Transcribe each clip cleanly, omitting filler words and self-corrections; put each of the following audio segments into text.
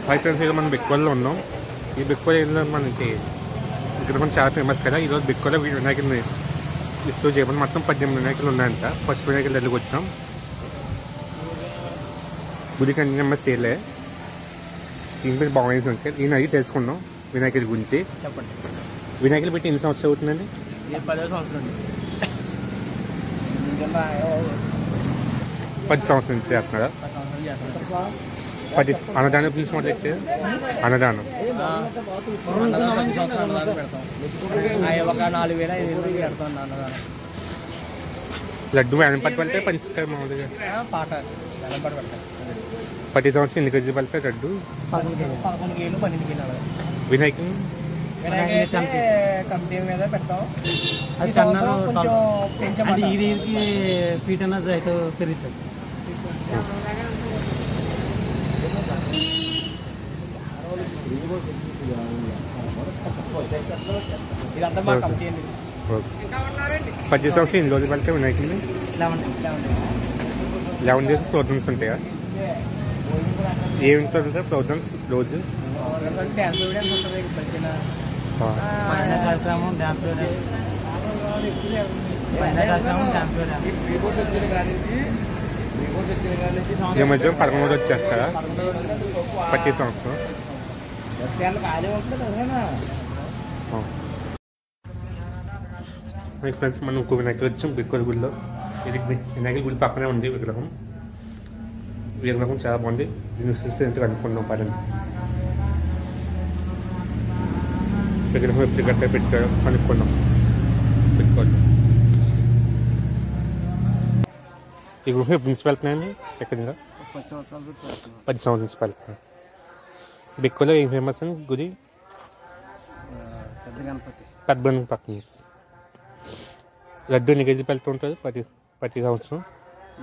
Hi friends, ఈరోజు మనం బిక్కోల్లో ఉన్నాం. ఈ బిక్కోలో మనకి విగ్రహం చాలా ఫేమస్ కదా. ఈరోజు బిక్కోలో వినాయకుడిని విసుగు చేయమని మొత్తం 18 వినాయకులు ఉన్నాయంట. ఫస్ట్ వినాయకులు దగ్గరికి వచ్చాం. గుడికి అన్ని నెంబర్ సేలే దీనిపై బాగుంది ఉంటే ఈయన అది తెలుసుకున్నాం వినాయకుడి గురించి. చెప్పండి. వినాయకులు పెట్టి ఎన్ని సంవత్సరాలు అవుతుందండి? 10 సంవత్సరాలు. 10 సంవత్సరాల నుంచి చేస్తున్నారా? 10 అన్నదానం పిలిచి మొదలు ఎక్కితే అన్నదానం 10 సంవత్సరాలు పెడతాం. ఒక 4,000-5,000 పెడతాం అన్నదానం. లడ్డు వేలంపాటి పడితే పంచుతారు మామూలుగా. పాట వేలంపాటి పెడతాం. 10 సంవత్సరాలు ఎన్ని కేజీలు పడితే లడ్డు? 11 కేజీలు 12 కేజీలు. వినాయకుని కమిటీ మీద పెట్టాం. అది కొంచెం పెంచామంటే ఇది ఫీట్ అన్నది అయితే పెరుగుతుంది. ఇదంతా మా కమిటీ అండి. 10 సంవత్సరాలు ఎన్ని రోజులు పడితే వినాయకుని? 11 డేస్ ప్రోగ్రామ్స్ ఉంటాయా? ఏమి ఉంటాయి ప్రోగ్రామ్స్ రోజు? డ్యాన్స్ వేయడానికి ఉంటుంది. కార్యక్రమం డ్యాన్స్ ఈ మధ్య 13 వచ్చేస్తారా? 10 సంవత్సరం మై ఫ్రెండ్స్, మనం ఇంకో వినాయకుడు వచ్చాం బిక్కోల గుడిలో. ఇది వినాయకుడి గుడి పక్కనే ఉంది విగ్రహం. విగ్రహం చాలా బాగుంది. దీన్ని చూస్తే అనుకున్నాం పదండి. విగ్రహం ఎప్పుడు గట్ట పెట్టాడో కనుక్కున్నాం బిక్కోలు. ఈ గుహ ఎప్పుడు నుంచి వెళ్తున్నాయండి? ఎక్కడిగా 10 సంవత్సరాల నుంచి వెళ్తున్నాం. బిక్కోలో ఏం ఫేమస్ అండి గుడి? పెద్ద గణపతి పక్కన. లడ్డు ఎన్ని కేజీలు పెడుతూ ఉంటుంది ప్రతి సంవత్సరం?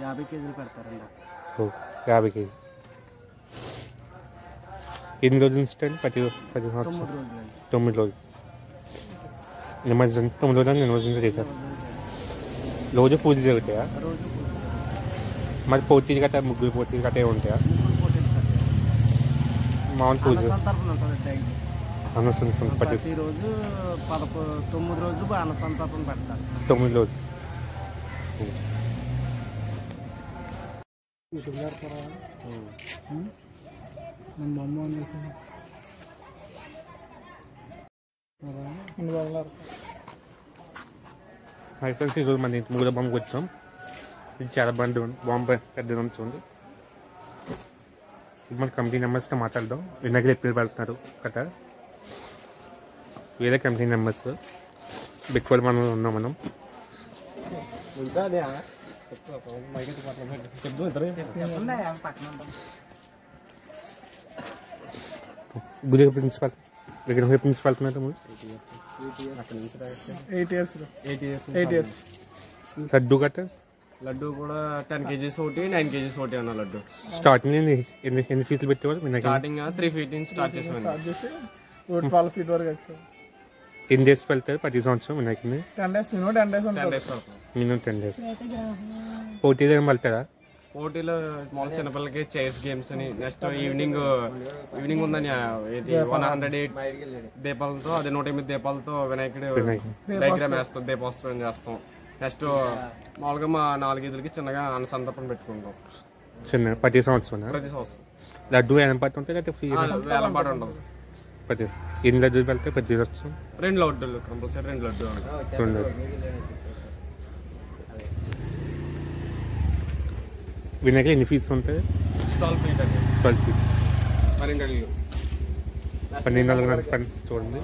50 కేజీలు పెడతారండి. 50 కేజీ. ఎన్ని రోజులు ఇస్తాండి? 10 సంవత్సరం 9 రోజులు. నిమజ్జనం 9 రోజులు నిమజ్జనం చేశారు. రోజు పూజ జరుగుతాయా? మరి పోటీలు గట్రా ముగ్గురు పోటీలు గట్రా ఉంటాయా? మామూలు పూజ అన్నసంతరం ప్రతిరోజు 9 రోజులు అన్నసంతర్పణ పెడతారు. 9 రోజులు. హై ఫ్రెండ్స్, ఈరోజు మన ఇంటి మూల బొమ్మకు వచ్చాం. ఇది చాలా బాంబు పెద్ద ఉంది. మన కమిటీ మెంబర్స్తో మాట్లాడదాం. వినాయకులు ఎప్పుడు పెడుతున్నారు కదా. వేరే కమిటీ మెంబర్స్ బిక్కోలు మనం ఉన్నాం. మనం గుడి ప్రిన్సిపల్ విగ్రహం ప్రిన్సిపల్ 8 ఇయర్స్. లడ్డు గట్ట లడ్డు కూడా 10 కేజీస్ ఒకటి 9 కేజీస్ ఒకటి అన్న లడ్డు. స్టార్టింగ్ ఎన్ని ఫీట్లు పెట్టేవారు? స్టార్టింగ్ 3 feet నుంచి స్టార్ట్ చేసి 12 feet వరకు వచ్చాం. ఎన్ని డేస్ వెళ్తారు 10 సంవత్సరం వినాయకుని? 10 days minimum 10 days minimum 10 days. పోటీలు ఏమి వెళ్తారా? పోటీలో మామూలు చిన్నపిల్లలకి చైర్స్ గేమ్స్ అని. నెక్స్ట్ ఈవినింగ్ ఉందని 108 దీపాలతో, అదే 108 దీపాలతో వినాయకుడు డయాగ్రామ్ వేస్తాం, దీపోత్సవం చేస్తాం. నెక్స్ట్ మామూలుగా మా 4 గీతలకి చిన్నగా అన్నసంతర్పణ పెట్టుకుంటాం. చిన్న 10 సంవత్సరం ప్రతి సంవత్సరం లడ్డు వేలంపాటు ఉంటాయి కదా. ఫ్రీ వేలంపాటు ఉంటుంది. ఎన్ని లడ్డూలు వెళ్తాయి 10 సంవత్సరం? 2 లడ్డూలు కంపల్సరీ. 2 లడ్డూలు. వినాయకులు ఎన్ని ఫీజు ఉంటాయి? 12 feet అండి. 12 feet. 12 అడుగులు. 12 ఫ్రెండ్స్ చూడండి.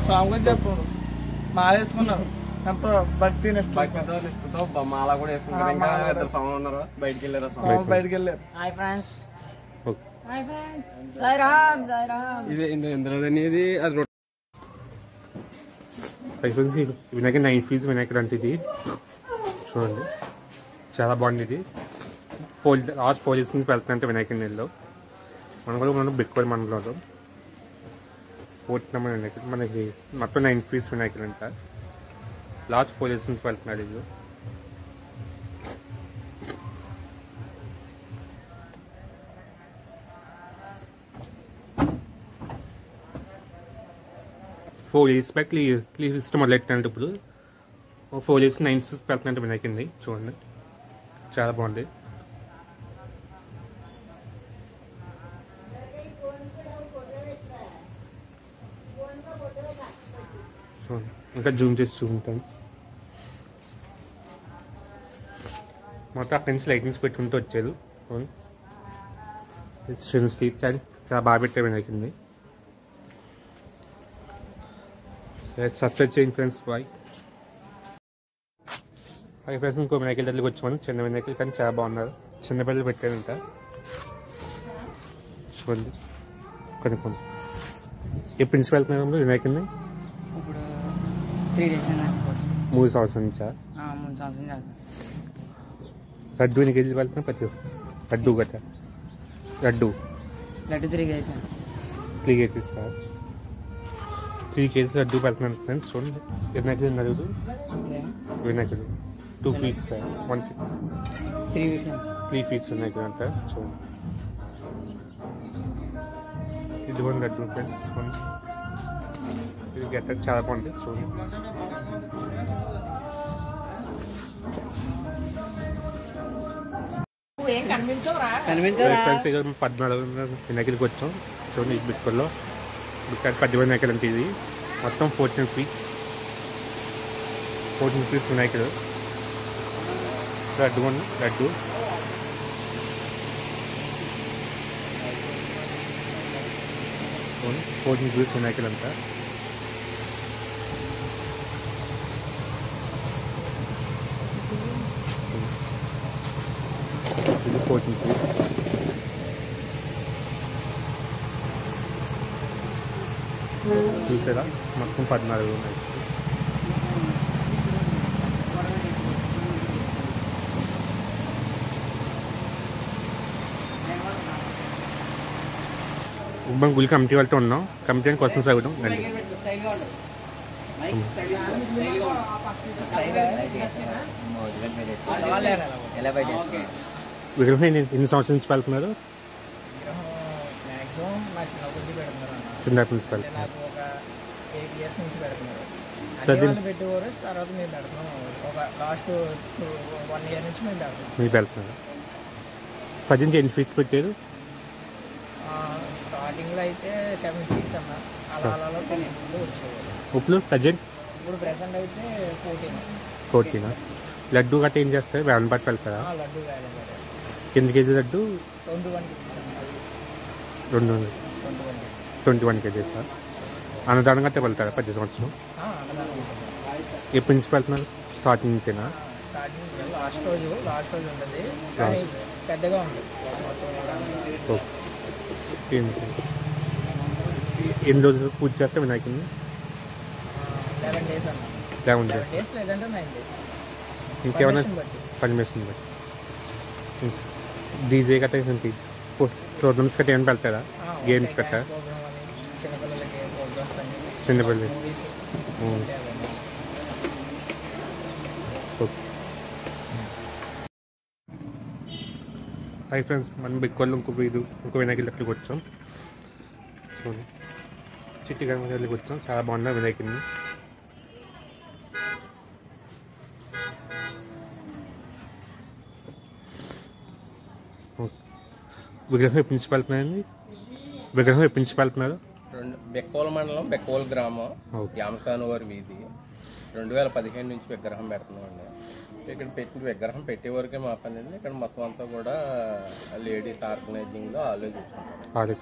సాంగ్ చెప్పు. మాల వేసుకున్నారు ఎంతో భక్తి నిష్ఠతో మాల కూడా వేసుకుంటారు. ఇంకా 2 సాంగ్లు ఉన్నారు. బయటికి వెళ్ళారు. Hi friends. ఇది ఇందులో అనేది అది వినాయకుడు 9 feet వినాయకుడు అంటే ఇది చూడండి, చాలా బాగుంది. ఇది లాస్ట్ 4 years నుంచి వెళ్తుందంటే వినాయకుడి నీళ్ళు. మనం కూడా మనం బిక్కోల్ మనలో 4th నెంబర్ వినాయకుడు. మనకి మొత్తం 9 feet వినాయకుడు అంట. లాస్ట్ 4 ఇయర్స్ నుంచి వెళ్తున్నారు వీళ్ళు. Four years back cleave system మొదలెట్టినట్టు ఇప్పుడు 4 ఇయర్స్ 9 సిక్స్ వెళ్తున్నట్టు వినాయకండి. చూడండి చాలా బాగుంది. చూడండి ఇంకా జూమ్ చేసి చూపుతాను. మొత్తం అక్కడి నుంచి లైటింగ్స్ పెట్టుకుంటూ వచ్చారు. స్ట్రీట్ చాలా బాగా పెట్టే వినాయకండి. సబ్స్క్రైబ్ చేయండి ఫ్రెండ్స్. బాయ్. ఫ్రెండ్స్ ఇంకో వినాయకుల దగ్గరికి వచ్చాము. చిన్న వినాయకులు కానీ చాలా బాగున్నారు. చిన్నపిల్లలు పెట్టారు ఇంకా చూడండి. కొన్ని ఎప్పటి నుంచి వెళ్తున్నారు వినాయకుడిని? ఇప్పుడు 3 days 3 సంవత్సరాల నుంచా? 3 సంవత్సరం. లడ్డు ఎన్ని కేజీలు వెళ్తున్నా? ప్రతి లడ్డు గట్రా laddu 3 kgs 3 kgs sir. 3 kgs laddu వెళ్తున్నాను ఫ్రెండ్స్. చూడండి వినాయకుడు నలుగురు వినాయకుడు 2 feet సార్. 1 feet 3 feet వినాయకుడు అంట. చూడండి ఇదిగోండి లడ్డు ఫ్రెండ్స్. చూడండి ఇది గట్ట చాలా బాగుంటుంది. చూడండి ఫ్రెండ్స్ ఇక 14 వినాయకుడికి వచ్చాం. చూడండి ఈ బిక్కల్లో పెద్ద వినాయకుడు అంటే ఇది మొత్తం 14 feet వినాయకుడు. లడ్డు లడ్డు 14 feet వినాయకుడు అంతా. ఇది 14 feet. చూసారా మొత్తం 14 ఉన్నాయి. మనం గుడి కమిటీ వాళ్ళతో ఉన్నాం. కమిటీ అని క్వశ్చన్స్ అడగడం రండి. విగ్రహం ఎన్ని సంవత్సరాల నుంచి వెళ్తున్నారు? చిన్నప్పటి నుంచి వెళ్తున్నారు. మీరు వెళ్తున్నారు. ప్రజెంట్ ఎన్ని ఫీట్ పెట్టారు? స్టార్టింగ్ లో అయితే 7 feet అన్న. ఇప్పుడు ప్రజెంట్ అయితే 14. లడ్డు గట్ట ఏం చేస్తారు? వ్యాన్ బట్టి వెళ్తారా? లడ్డు ఎన్ని కేజీ లడ్డు? 21 కేజీస్. అన్నదానం గట్ట వెళ్తారా ప్రతి సంవత్సరం? ఎప్పటి నుంచి వెళ్తున్నారు? స్టార్టింగ్ నుంచేనా? లాస్ట్ రోజు ఉంటుంది కానీ పెద్దగా ఉంది. ఎన్ని రోజులు పూజ చేస్తే వినాయకుడిని? 11 days అన్న. 11 days లేదంటే 9 days. ఇంకేమైనా పర్మిషన్ బట్టి డీజే గట్ట ప్రోగ్రామ్స్ గట్ట ఏమైనా వెళ్తారా? గేమ్స్ గట్ట చిన్నపిల్లలు. హాయ్ ఫ్రెండ్స్, మనం బిక్కోళ్ళు ఇంకో వినాయకుడి దగ్గరికి వచ్చాం. చూడండి చిట్టి గణపతి దగ్గరికి వచ్చాం. చాలా బాగున్నా వినాయకుడిని. విగ్రహం ఎప్పటి నుంచి వెళ్తున్నాయండి? విగ్రహం ఎప్పటి నుంచి వెళ్తున్నారు? బెక్కోల మండలం బెక్కోల గ్రామం యామసానువారి వీధి 2015 నుంచి విగ్రహం పెడుతున్నామండి. ఇక్కడ పెట్టిన విగ్రహం పెట్టే వరకే మా పని అండి. ఇక్కడ మొత్తం అంతా కూడా లేడీస్ ఆర్గనైజింగ్లో ఆలోచిస్తున్నాం.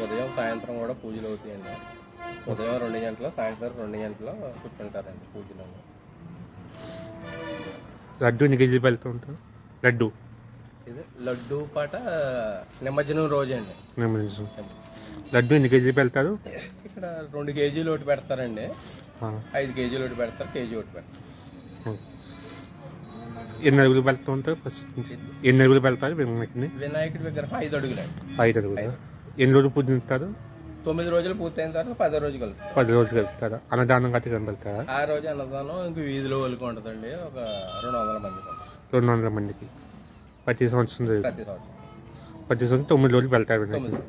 ఉదయం సాయంత్రం కూడా పూజలు అవుతాయండి. ఉదయం 2 గంటలు, సాయంత్రం 2 గంటలు కూర్చుంటారండి పూజలు. లడ్డు ఎన్ని కేజీలు వెళ్తూ ఉంటారు? లడ్డు ఇది లడ్డు పాట నిమజ్జనం రోజు అండి. లడ్డు ఎన్ని కేజీలు వెళ్తారు? ఇక్కడ 2 కేజీలు ఒకటి పెడతారండి, 5 కేజీలు ఒకటి పెడతారు, కేజీ ఒకటి పెడతారు. ఎన్ని అడుగులు వెళ్తూ ఉంటారు? ఎన్ని అడుగులు వెళ్తారు వినాయకుడిని? వినాయకుడి విగ్రహం 5 అడుగులు అండి. 5 అడుగులు. ఎన్ని రోజులు పూజిస్తారు? 9 రోజులు పూర్తయిన తర్వాత 10వ రోజు కలుపుతారు. 10 రోజులు కలుపుతారా? అన్నదానం గట్టి కనబడతారా? ఆ రోజు అన్నదానం ఇంక వీధిలో ఒలికి ఉంటుందండి. ఒక 200 మందికి 200 మందికి ప్రతి సంవత్సరం ప్రతి సంవత్సరం. ప్రతి సంవత్సరం 9 రోజులు వెళ్తారు వినాయకుడు.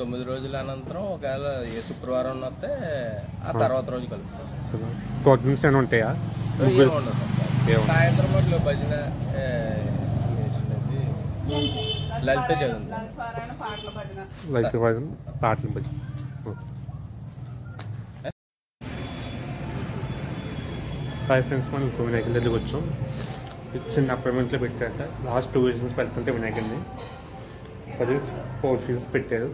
9 రోజుల అనంతరం ఒకవేళ ఏ శుక్రవారం వస్తే ఆ తర్వాత రోజు కలుపుతారు. ప్రోగ్రామ్స్ ఏమైనా ఉంటాయా? ఏం ఉండదు. సాయంత్రం పూటలో భజన, లలిత చదువు, పాటలు భజన. హాయ్ ఫ్రెండ్స్, మనం ఇప్పుడు వినాయకుడి దగ్గరికి వచ్చాం. చిన్న అపార్ట్మెంట్లో పెట్టాక లాస్ట్ 2 సీజన్స్ పెడుతుంటే వినాయకుడిని 4 సీజన్స్ పెట్టారు.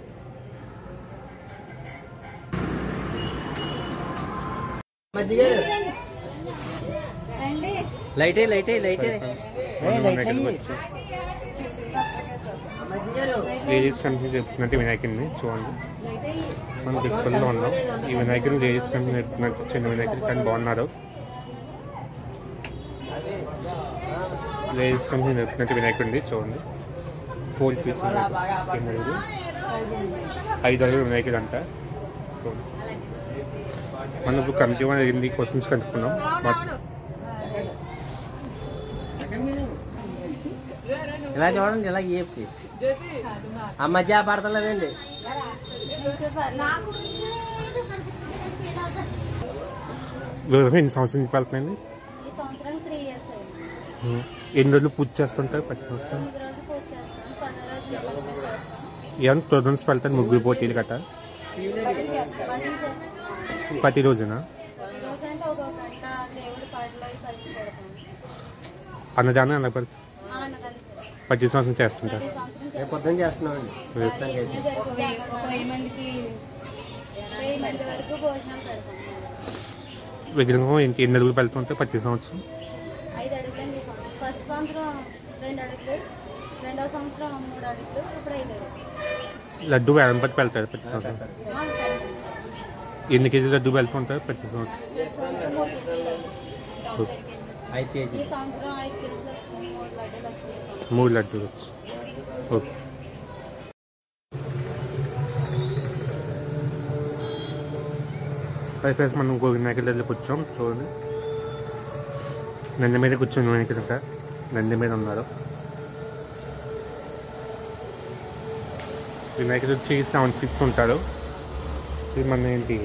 లేడీస్ కంపెనీ చెప్తున్నట్టు వినాయకుడిని చూడండి. మనం బిక్కల్లో ఉన్నాం. ఈ వినాయకుడిని లేడీస్ కంపెనీ చెప్తున్నట్టు చిన్న వినాయకుడు కానీ బాగున్నారు. లేడీస్ కంపెనీ చెప్తున్నట్టు వినాయకుడిని చూడండి. 4 ఫీస్ 5 అడుగులు వినాయకుడు అంట. మనం ఇప్పుడు కమిటీ వాళ్ళు ఎన్ని క్వశ్చన్స్ కనుక్కున్నాం. ఇలా చూడండి, ఇలా ఏపి ఆ మధ్య పడతలేదండి. ఎన్ని సంవత్సరం వెళ్తున్నాయండి? ఎన్ని రోజులు పూజ చేస్తుంటారు ప్రతి సంవత్సరం? ఏమన్నా ప్రోగ్రామ్స్ వెళ్తారు? ముగ్గురు పోటీలు గట్రా ప్రతి రోజున అన్నదానం అలా ప్రతి సంవత్సరం చేస్తుంటారు. పొద్దున్న చేస్తున్నామండి. విగ్రహం ఎన్ని అడుగులు వెళ్తుంటారు ప్రతి సంవత్సరం? 5 అడుగులండి. ఫస్ట్ సంవత్సరం 2 అడుగులు, రెండో సంవత్సరం 3 అడుగులు, ఇప్పుడు 5 అడుగులు. లడ్డు వేలం పట్టి వెళ్తారు ప్రతి సంవత్సరం? ఎన్ని కేజీలు లడ్డు వెళ్తుంటారు ప్రతి సంవత్సరం? 5 కేజీ. ఈ సంవత్సరం 5 కేజీలు వచ్చినాయి, 3 లడ్డూలు వచ్చినాయి. 3 లడ్డూలు వచ్చి. ఓకే. ప్లస్ మనం వినాయకుడి దగ్గరికి వచ్చాం. చూడండి, నంది మీద కూర్చొని వినాయకుడు నంది మీద ఉన్నారు. వినాయకుడు వచ్చి 7 ఫీట్స్ ఉంటారు. ఇది మన ఏంటి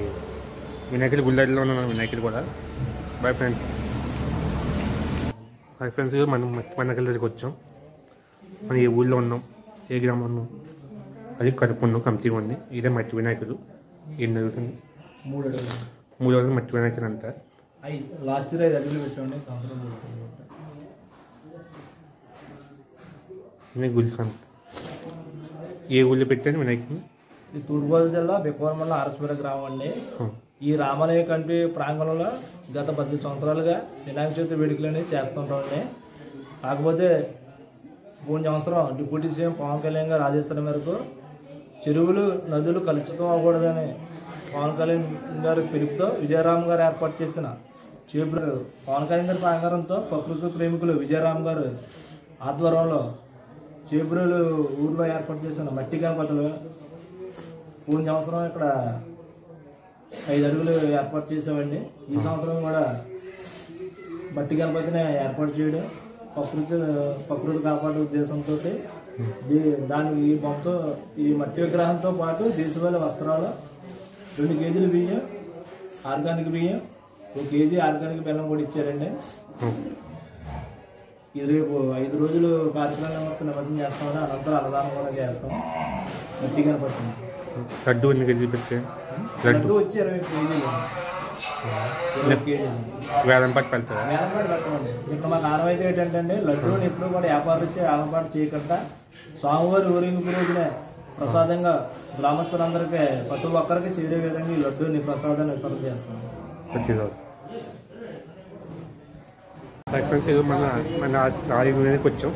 వినాయకుడి గుళ్ళలో ఉన్న వినాయకుడు కూడా. Bye friends. హాయ్ ఫ్రెండ్స్, మనం వినాయకుడి దగ్గరికి వచ్చాం. మనం ఏ ఊళ్ళో ఉన్నాం, ఏ గ్రామంలో ఉన్నాం, అది కడుపున్నాం కమిటీ ఉంది. ఇదే మట్టి వినాయకుడు. ఏం జరుగుతుంది? 3 అడుగులు మట్టి వినాయకుడు అంటారు. లాస్ట్ ఇయర్ 5 అడుగులు పెట్టండి. గుళ్ళు ఏ ఊళ్ళో పెట్టాను వినాయకుడిని? ఈ తూర్పుగోదావరి జిల్లా బిక్కవరం మండలం ఆర్ఎస్పేట గ్రామం అండి. ఈ రామాలయ కంటి ప్రాంగణంలో గత 10 సంవత్సరాలుగా వినాయక చవితి వేడుకలని చేస్తుంటామండి. కాకపోతే పోయిన సంవత్సరం డిప్యూటీ సీఎం పవన్ కళ్యాణ్ గారు ఆదేశాల మేరకు చెరువులు, నదులు కలుషితం అవ్వకూడదని పవన్ కళ్యాణ్ గారి పిలుపుతో విజయరామ్ గారు ఏర్పాటు చేసిన చేబ్రోలు పవన్ కళ్యాణ్ గారి సహకారంతో ప్రకృతి ప్రేమికులు విజయరామ్ గారు ఆధ్వర్యంలో చేబ్రోలు ఊర్లో ఏర్పాటు చేసిన మట్టి గణపతులు పోయిన సంవత్సరం ఇక్కడ 5 అడుగులు ఏర్పాటు చేసామండి. ఈ సంవత్సరం కూడా మట్టి గణపతిని ఏర్పాటు చేయడం ప్రకృతి కాపాడే ఉద్దేశంతో దానికి ఈ బొమ్మతో ఈ మట్టి విగ్రహంతో పాటు దేశవాళీ వస్త్రాలు, 2 కేజీలు బియ్యం, ఆర్గానిక్ బియ్యం, 1 కేజీ ఆర్గానిక్ బెల్లం కూడా ఇచ్చారండి. ఇది రేపు 5 రోజులు కార్యక్రమాలు మొత్తం నిమజ్జనం చేస్తామని, అనంతరం అన్నదానం కూడా చేస్తాం. మట్టి గణపతిని లడ్డు ఎన్ని కేజీలు పెట్టారు? లడ్డు వచ్చి 20 కేజీలు. 20 కేజీలు వేలం పట్టి వెళ్తారా? వేలం పాటు పెట్టమండి. ఇక్కడ మాకు ఆనవాయితీ ఏంటంటే లడ్డూని ఎప్పుడు కూడా వ్యాపారం ఇచ్చే ఆలపాటు చేయకుండా స్వామివారి ఊరేగింపు రోజునే ప్రసాదంగా గ్రామస్తులందరికీ ప్రతి ఒక్కరికి చేరే విధంగా ఈ లడ్డూని ప్రసాదాన్ని వితరణ చేస్తాం. మన వినాయకుడికి వచ్చాం.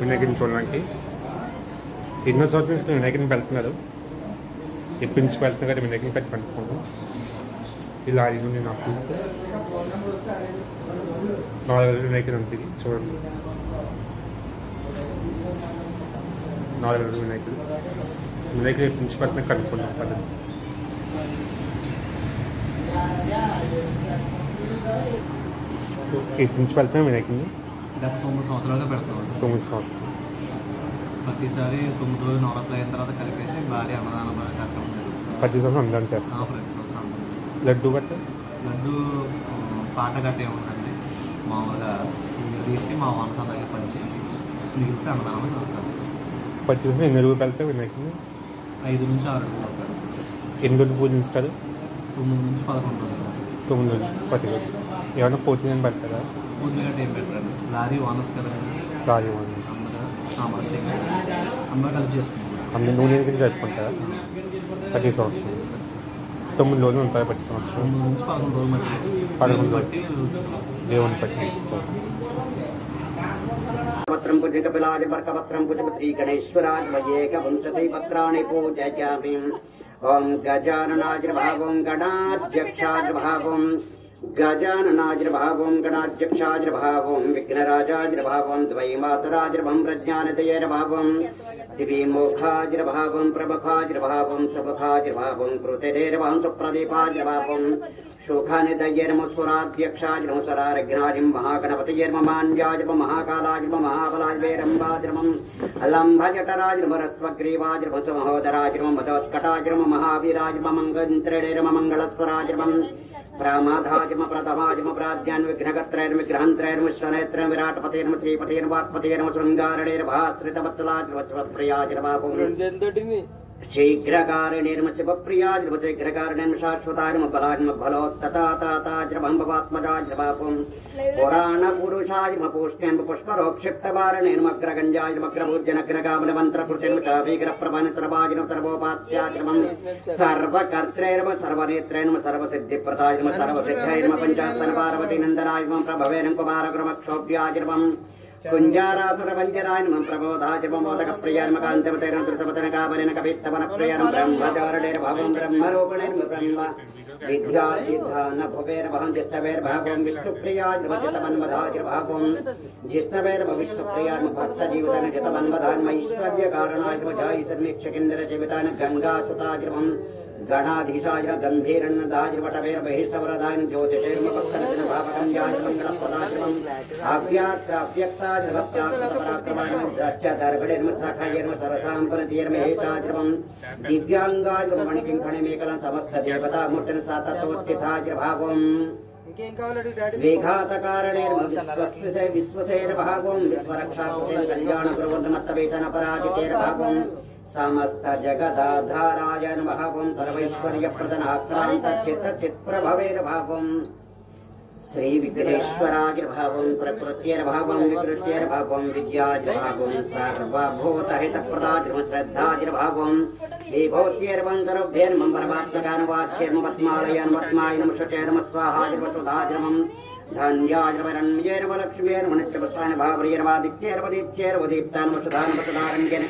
వినాయకుడిని చూడడానికి ఎన్నో సంవత్సరాలు వినాయకుడిని వెళ్తున్నారు. ఎప్పటి నుంచి వెళ్తున్నారు కదా వినాయకుడిని కట్టి కనుక్కున్నాం. ఇలా ఆడి నేను ఆఫీస్ 4 వినాయకుడు ఉంటుంది. చూడండి, 4 వినాయకుడు. వినాయకుడు ఎప్పటి నుంచి పెడుతున్నా కనుక్కుంటాం పద్ధతి. ఎప్పటి నుంచి పెడుతున్నాం వినాయకుడిని? గత 9 సంవత్సరాలుగా పెడతాం. 9 సంవత్సరాలు. ప్రతిసారి 9 రోజులు నవరాత్రులు అయిన తర్వాత కలిపేసి భారీ అన్నదాన కార్యక్రమం జరుగుతుంది. ప్రతి సంవత్సరం అందరం సార్. ప్రతి సంవత్సరం లడ్డు గట్ట లడ్డు పాట గట్ట ఏముందండి, మామూలుగా తీసి మా వంట దగ్గర పంచి మిగిలితే అన్నదానం జరుగుతుంది. ప్రతి సంవత్సరం ఎన్ని రోజులు పెడతాం వినాయకుడిని? 5 నుంచి 6 రోజులు అవుతారు. ఎన్ని రోజులు పూజిస్తారు? 9 నుంచి 11 రోజులు. 9 రోజులు ప్రతి రోజు. ఏమైనా పోతుందని పెడతారా? పూజలు గట్ట ఏం పెట్టారు. లారీ ఓనర్స్ కదా, రాజు వాళ్ళు అందరూ కలిసి చేసుకుంటారు. అందరూ నూనె కింద జరుపుకుంటారా ప్రతి సంవత్సరం? 9 రోజులు ఉంటాయి ప్రతి సంవత్సరం. 9 నుంచి 11 రోజుల మధ్య 11 బట్టి దేవుని పట్టి తీసుకోవాలి. పత్రం పూజ కపిలాది పత్రం పూజ శ్రీ గణేశ్వరాజ్ వయేక వంశతి పత్రాన్ని పూజయామి. ఓం గజాననాజిర్భావం గణాధ్యక్షాజిర్భావం గజాననాజిర్భావం గణాధ్యక్షాజిర్భావం విఘ్నరాజాజిర్భావం ద్వైమాతరాజిర్భం ప్రజ్ఞానదయేర్భావం దివిమోఖాజిర్భావం ప్రముఖాజిర్భావం సుముఖాజిర్భావం కృతిరేర్భావం సుప్రదీపాజిర్భావం శోభానిదయ్యర్మస్వరాధ్యక్షాజిర్మస్వరారఘ్నాజిం మహాగణపతిర్మమాన్యాజిర్మ మహాకాలాజిర్మ మహాబలాజిర్మరంబాజిర్మం లంభజటరాజిర్మరస్వగ్రీవాజిర్మసమహోదరాజిర్మ మదస్కటాజిర్మ మహావీరాజిర్మ మంగళత్రేర్మ మంగళస్వరాజిర్మం ప్రామాధాజిమ ప్రథమాజిమ ప్రాజ్ఞాన్ విఘ్నకత్రైర్మ విగ్రహంత్రైర్మ విశ్వనేత్రైర్మ విరాటపతిర్మ శ్రీపతిర్మ వాక్పతిర్మ శృంగారణేర్భాశ్రితవత్సలాజిర్మప్రియాజిర్మాపం శీఘ్రకారణేర్మ శివప్రియాజిర్మ శీఘ్రకారణేర్మ శాశ్వతాజిర్మ బలాజిర్మ బలోత్తతాతాజిర్భంభవాత్మజాజిర్మాపం పురాణ పురుషాజిర్మ పూష్ణేర్మ పుష్పరోక్షిప్తవారణేర్మగ్రగంజాజిర్మగ్రభూజనగ్రగామన మంత్రకృతిర్మ చాభీగ్రప్రభానిత్రభాజిర్మ సర్వోపాస్యాజిర్మం సర్వకర్త్రైర్మ సర్వనేత్రైర్మ సర్వసిద్ధిప్రదాజిర్మ సర్వసిద్ధైర్మ పంచాస్తన పార్వతీ నందనాజిర్మ ప్రభవేరం కుమారగ్రమక్షోభ్యాజిర్మం కుంజారాసురవంజరాయనమం ప్రబోధాజిర్మోదక ప్రియార్మ కాంతిమతైర్మ ధృతపతన కామరేణ కవిత్తవన ప్రియార్మ బ్రహ్మచారణైర్భవం బ్రహ్మరూపిణైర్మ బ్రహ్మ విద్యాసిద్ధాన భువేర్భవం జిష్టవేర్భవం విష్ణుప్రియాజిర్మజితమన్మధాజిర్భవం జిష్టవేర్భ విష్ణుప్రియార్మ భక్తజీవితాన జితమన్మధాన్మ ఈశ్వర్యకారణాజిర్మ జాయి సమీక్షకేంద్ర జీవితాన గంగాసుతాజిర్మం గణాధీశాయ గంభీరన్నదాజిర్వటవేర్బహిష్టవరదాని జ్యోతిషేర్మ భక్తరచన భావకంజాజిర్మంగళపదాజిర్మం అవ్యాత్రావ్యక్తాజిర్వక్తాపరాక్రమాజిర్మ శాఖాయర్మ సరసాంపనతీర్మహేషాజిర్మం దివ్యాంగాజిర్మణికింకణమేకలం సమస్త దేవతామూర్తిన సాతత్వస్థితాజిర్భావం విఘాతకారణేర్మ విశ్వసేనభావం విశ్వరక్షాకృతేన కళ్యాణగురువంతమత్తవేతనపరాజితేర్భావం సమస్త జగదాధారాయ భావం సర్వైశ్వర్యప్రదనాక్రాంత చిత్తచిత్ప్రభవేర్భావం శ్రీ విఘ్నేశ్వరాజిర్భావం ప్రకృత్యేర్భావం వికృత్యేర్భావం విద్యాజిర్భావం సర్వభూతహితప్రదాజిర్మ శ్రద్ధాజిర్భావం విభూత్యేర్వం సర్వభ్యేర్మం పరమాత్మకానువాచ్యేర్మ పద్మాలయాన్మత్మాయనం శుచేర్మ స్వాహాజిర్వసుధాజిర్మం ధన్యాజిర్వరణ్యేర్వ లక్ష్మీర్మ నిత్యపుష్టాని భావ్రీర్వాదిత్యేర్వదీత్యేర్వదీప్తాన్మసుధాన్మసుధారణ్యేన